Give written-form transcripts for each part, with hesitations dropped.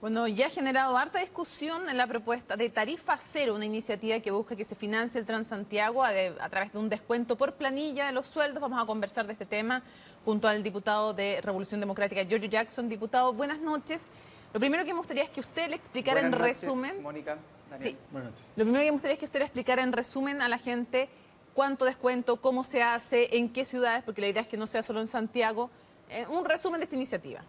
Bueno, ya ha generado harta discusión en la propuesta de Tarifa Cero, una iniciativa que busca que se financie el Transantiago a través de un descuento por planilla de los sueldos. Vamos a conversar de este tema junto al diputado de Revolución Democrática, Giorgio Jackson. Diputado, buenas noches. Lo primero que me gustaría es que usted le explicara en resumen... Mónica, Daniel. Sí. Buenas noches. Lo primero que me gustaría es que usted le explicara en resumen a la gente cuánto descuento, cómo se hace, en qué ciudades, porque la idea es que no sea solo en Santiago. Un resumen de esta iniciativa.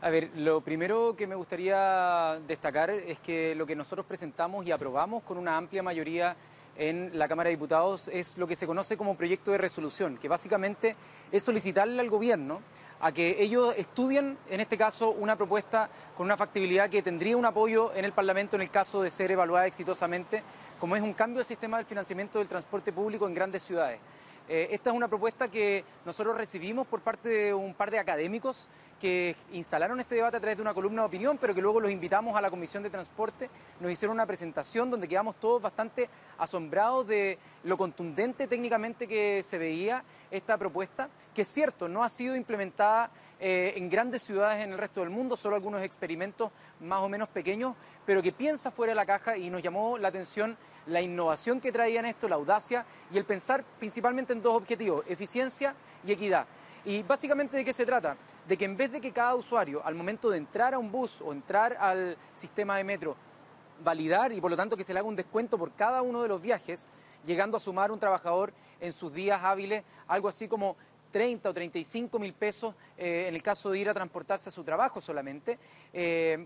A ver, lo primero que me gustaría destacar es que lo que nosotros presentamos y aprobamos con una amplia mayoría en la Cámara de Diputados es lo que se conoce como proyecto de resolución, que básicamente es solicitarle al gobierno a que ellos estudien, en este caso, una propuesta con una factibilidad que tendría un apoyo en el Parlamento en el caso de ser evaluada exitosamente, como es un cambio del sistema del financiamiento del transporte público en grandes ciudades. Esta es una propuesta que nosotros recibimos por parte de un par de académicos que instalaron este debate a través de una columna de opinión, pero que luego los invitamos a la Comisión de Transporte, nos hicieron una presentación donde quedamos todos bastante asombrados de lo contundente técnicamente que se veía esta propuesta, que es cierto, no ha sido implementada en grandes ciudades en el resto del mundo, solo algunos experimentos más o menos pequeños, pero que piensa fuera de la caja y nos llamó la atención la innovación que traían esto, la audacia y el pensar principalmente en dos objetivos, eficiencia y equidad. Y básicamente ¿de qué se trata? De que en vez de que cada usuario al momento de entrar a un bus o entrar al sistema de metro validar y por lo tanto que se le haga un descuento por cada uno de los viajes, llegando a sumar un trabajador en sus días hábiles, algo así como 30 o 35 mil pesos en el caso de ir a transportarse a su trabajo solamente,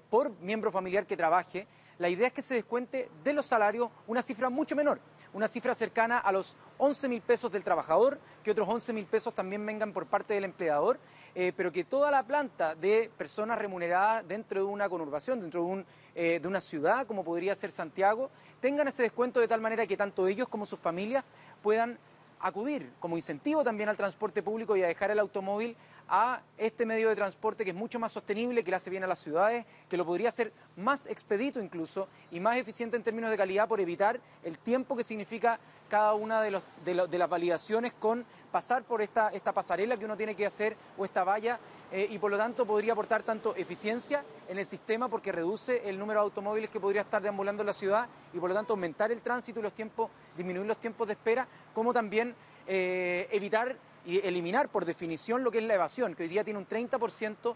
por miembro familiar que trabaje. La idea es que se descuente de los salarios una cifra mucho menor, una cifra cercana a los 11 mil pesos del trabajador, que otros 11 mil pesos también vengan por parte del empleador, pero que toda la planta de personas remuneradas dentro de una conurbación, dentro de una ciudad como podría ser Santiago, tengan ese descuento de tal manera que tanto ellos como sus familias puedan acudir como incentivo también al transporte público y a dejar el automóvil a este medio de transporte que es mucho más sostenible, que le hace bien a las ciudades, que lo podría hacer más expedito incluso y más eficiente en términos de calidad por evitar el tiempo que significa cada una de las validaciones con pasar por esta pasarela que uno tiene que hacer o esta valla y por lo tanto podría aportar tanto eficiencia en el sistema porque reduce el número de automóviles que podría estar deambulando en la ciudad y por lo tanto aumentar el tránsito y los tiempos, disminuir los tiempos de espera, como también evitar y eliminar por definición lo que es la evasión, que hoy día tiene un 30%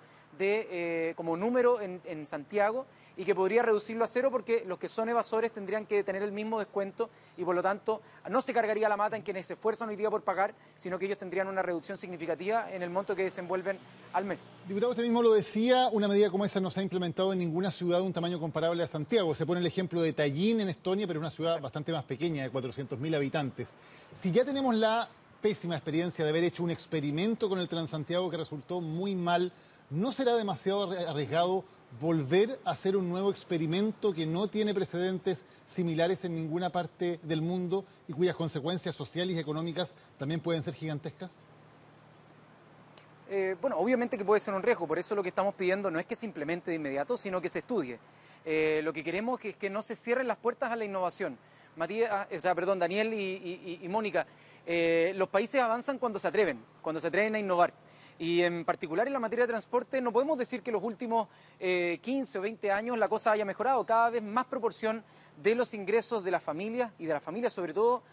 como número en Santiago y que podría reducirlo a cero porque los que son evasores tendrían que tener el mismo descuento y por lo tanto no se cargaría la mata en quienes se esfuerzan hoy día por pagar, sino que ellos tendrían una reducción significativa en el monto que desenvuelven al mes. Diputado, usted mismo lo decía, una medida como esa no se ha implementado en ninguna ciudad de un tamaño comparable a Santiago. Se pone el ejemplo de Tallin en Estonia, pero es una ciudad bastante más pequeña, de 400.000 habitantes. Si ya tenemos la pésima experiencia de haber hecho un experimento con el Transantiago que resultó muy mal, ¿no será demasiado arriesgado volver a hacer un nuevo experimento que no tiene precedentes similares en ninguna parte del mundo y cuyas consecuencias sociales y económicas también pueden ser gigantescas? Bueno, obviamente que puede ser un riesgo, por eso lo que estamos pidiendo no es que se implemente de inmediato, sino que se estudie. Lo que queremos es que no se cierren las puertas a la innovación. Daniel y Mónica, los países avanzan cuando se atreven a innovar. Y en particular en la materia de transporte no podemos decir que los últimos 15 o 20 años la cosa haya mejorado. Cada vez más proporción de los ingresos de las familias y de las familias sobre todo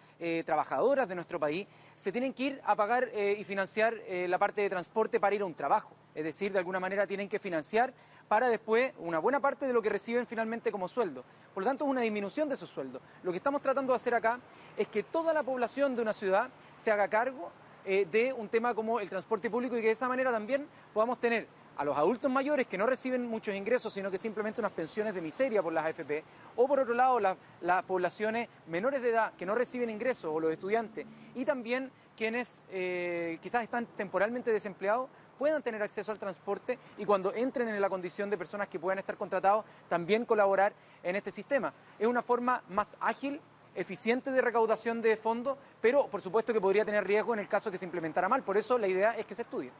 trabajadoras de nuestro país se tienen que ir a pagar y financiar la parte de transporte para ir a un trabajo. Es decir, de alguna manera tienen que financiar para después una buena parte de lo que reciben finalmente como sueldo. Por lo tanto, es una disminución de esos sueldos. Lo que estamos tratando de hacer acá es que toda la población de una ciudad se haga cargo de un tema como el transporte público y que de esa manera también podamos tener a los adultos mayores que no reciben muchos ingresos, sino que simplemente unas pensiones de miseria por las AFP, o por otro lado las poblaciones menores de edad que no reciben ingresos, o los estudiantes, y también quienes quizás están temporalmente desempleados, puedan tener acceso al transporte y cuando entren en la condición de personas que puedan estar contratados, también colaborar en este sistema. Es una forma más ágil, eficiente de recaudación de fondos, pero por supuesto que podría tener riesgo en el caso que se implementara mal. Por eso la idea es que se estudie.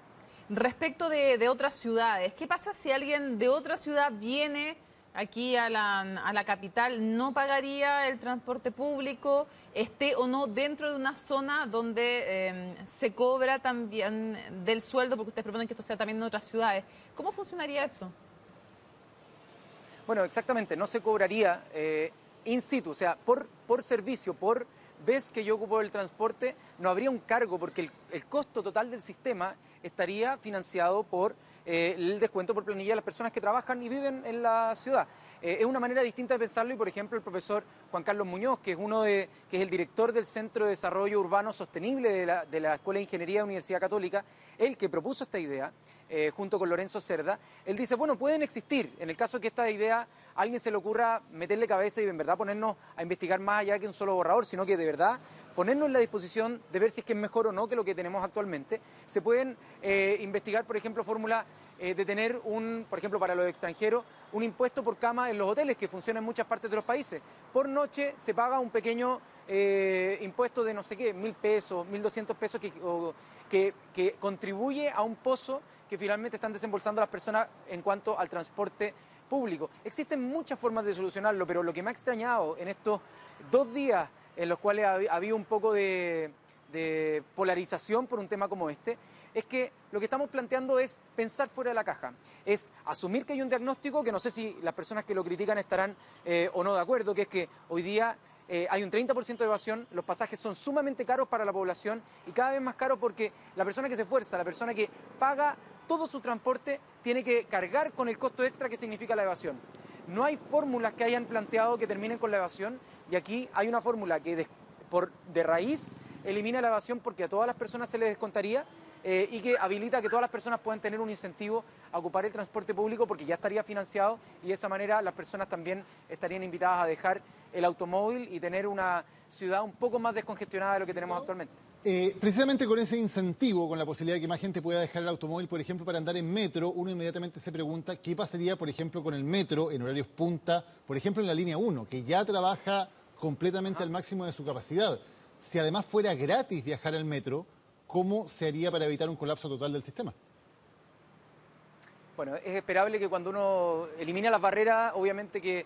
Respecto de otras ciudades, ¿qué pasa si alguien de otra ciudad viene aquí a la capital? ¿No pagaría el transporte público, esté o no dentro de una zona donde se cobra también del sueldo, porque ustedes proponen que esto sea también en otras ciudades? ¿Cómo funcionaría eso? Bueno, exactamente, no se cobraría in situ, o sea, por servicio, por vez que yo ocupo el transporte, no habría un cargo porque el costo total del sistema estaría financiado por el descuento por planilla de las personas que trabajan y viven en la ciudad. Es una manera distinta de pensarlo y, por ejemplo, el profesor Juan Carlos Muñoz, que es el director del Centro de Desarrollo Urbano Sostenible de la Escuela de Ingeniería de la Universidad Católica, él que propuso esta idea, junto con Lorenzo Cerda, él dice, bueno, pueden existir, en el caso que esta idea a alguien se le ocurra meterle cabeza y en verdad ponernos a investigar más allá que un solo borrador, sino que de verdad ponernos en la disposición de ver si es que es mejor o no que lo que tenemos actualmente. Se pueden investigar, por ejemplo, fórmulas de tener por ejemplo, para los extranjeros, un impuesto por cama en los hoteles que funciona en muchas partes de los países. Por noche se paga un pequeño impuesto de no sé qué, 1.000 pesos, 1.200 pesos que contribuye a un pozo que finalmente están desembolsando las personas en cuanto al transporte público. Existen muchas formas de solucionarlo, pero lo que me ha extrañado en estos 2 días en los cuales ha habido un poco de polarización por un tema como este, es que lo que estamos planteando es pensar fuera de la caja, es asumir que hay un diagnóstico que no sé si las personas que lo critican estarán o no de acuerdo, que es que hoy día hay un 30% de evasión, los pasajes son sumamente caros para la población y cada vez más caros porque la persona que se esfuerza, la persona que paga todo su transporte, tiene que cargar con el costo extra que significa la evasión. No hay fórmulas que hayan planteado que terminen con la evasión y aquí hay una fórmula que de raíz elimina la evasión porque a todas las personas se les descontaría y que habilita que todas las personas puedan tener un incentivo a ocupar el transporte público porque ya estaría financiado y de esa manera las personas también estarían invitadas a dejar el automóvil y tener una ciudad un poco más descongestionada de lo que tenemos actualmente. Precisamente con ese incentivo, con la posibilidad de que más gente pueda dejar el automóvil, por ejemplo, para andar en metro, uno inmediatamente se pregunta qué pasaría, por ejemplo, con el metro en horarios punta, por ejemplo, en la línea 1, que ya trabaja completamente al máximo de su capacidad. Si además fuera gratis viajar al metro, ¿cómo se haría para evitar un colapso total del sistema? Bueno, es esperable que cuando uno elimina las barreras, obviamente que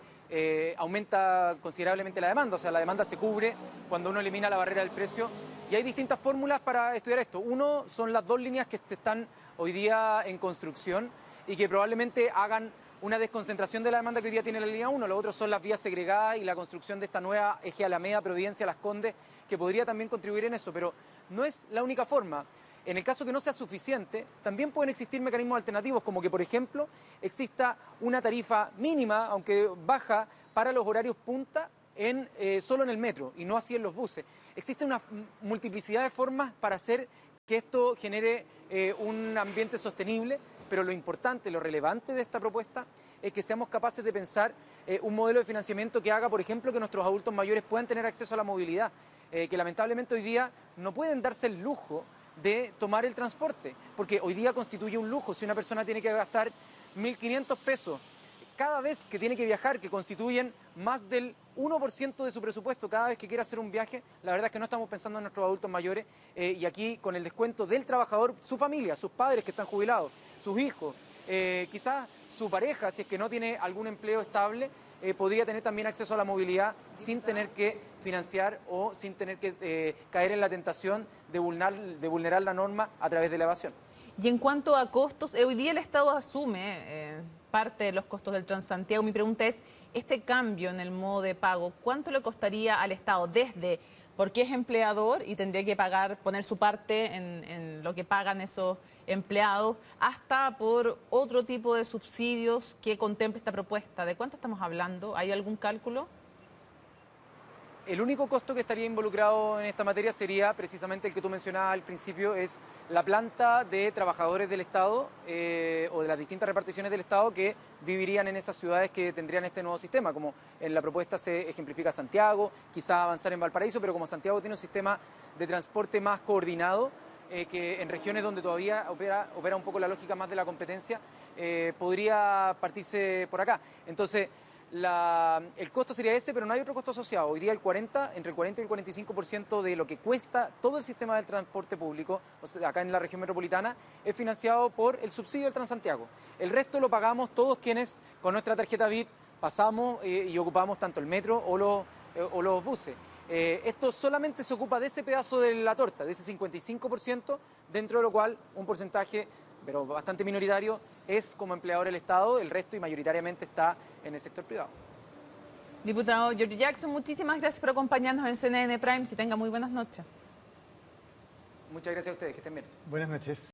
aumenta considerablemente la demanda, o sea, la demanda se cubre cuando uno elimina la barrera del precio y hay distintas fórmulas para estudiar esto. Uno son las 2 líneas que están hoy día en construcción y que probablemente hagan una desconcentración de la demanda que hoy día tiene la línea 1, lo otro son las vías segregadas y la construcción de esta nueva eje Alameda, Providencia, Las Condes, que podría también contribuir en eso, pero no es la única forma. En el caso que no sea suficiente, también pueden existir mecanismos alternativos, como que, por ejemplo, exista una tarifa mínima, aunque baja, para los horarios punta solo en el metro y no así en los buses. Existe una multiplicidad de formas para hacer que esto genere un ambiente sostenible, pero lo importante, lo relevante de esta propuesta es que seamos capaces de pensar un modelo de financiamiento que haga, por ejemplo, que nuestros adultos mayores puedan tener acceso a la movilidad, que lamentablemente hoy día no pueden darse el lujo de tomar el transporte, porque hoy día constituye un lujo. Si una persona tiene que gastar 1.500 pesos cada vez que tiene que viajar, que constituyen más del 1% de su presupuesto cada vez que quiere hacer un viaje, la verdad es que no estamos pensando en nuestros adultos mayores y aquí con el descuento del trabajador, su familia, sus padres que están jubilados, sus hijos, quizás su pareja, si es que no tiene algún empleo estable, podría tener también acceso a la movilidad sin tener que financiar o sin tener que caer en la tentación de vulnerar la norma a través de la evasión. Y en cuanto a costos, hoy día el Estado asume parte de los costos del Transantiago. Mi pregunta es, este cambio en el modo de pago, ¿cuánto le costaría al Estado desde porque es empleador y tendría que poner su parte en lo que pagan esos empleados, hasta por otro tipo de subsidios que contemple esta propuesta? ¿De cuánto estamos hablando? ¿Hay algún cálculo? El único costo que estaría involucrado en esta materia sería precisamente el que tú mencionabas al principio, es la planta de trabajadores del Estado o de las distintas reparticiones del Estado que vivirían en esas ciudades que tendrían este nuevo sistema, como en la propuesta se ejemplifica Santiago, quizás avanzar en Valparaíso, pero como Santiago tiene un sistema de transporte más coordinado, que en regiones donde todavía opera un poco la lógica más de la competencia, podría partirse por acá. Entonces, el costo sería ese, pero no hay otro costo asociado. Hoy día entre el 40 y el 45% de lo que cuesta todo el sistema del transporte público, o sea, acá en la región metropolitana, es financiado por el subsidio del Transantiago. El resto lo pagamos todos quienes con nuestra tarjeta VIP pasamos y ocupamos tanto el metro o los buses. Esto solamente se ocupa de ese pedazo de la torta, de ese 55%, dentro de lo cual un porcentaje pero bastante minoritario, es como empleador del Estado, el resto y mayoritariamente está en el sector privado. Diputado Giorgio Jackson, muchísimas gracias por acompañarnos en CNN Prime. Que tenga muy buenas noches. Muchas gracias a ustedes, que estén bien. Buenas noches.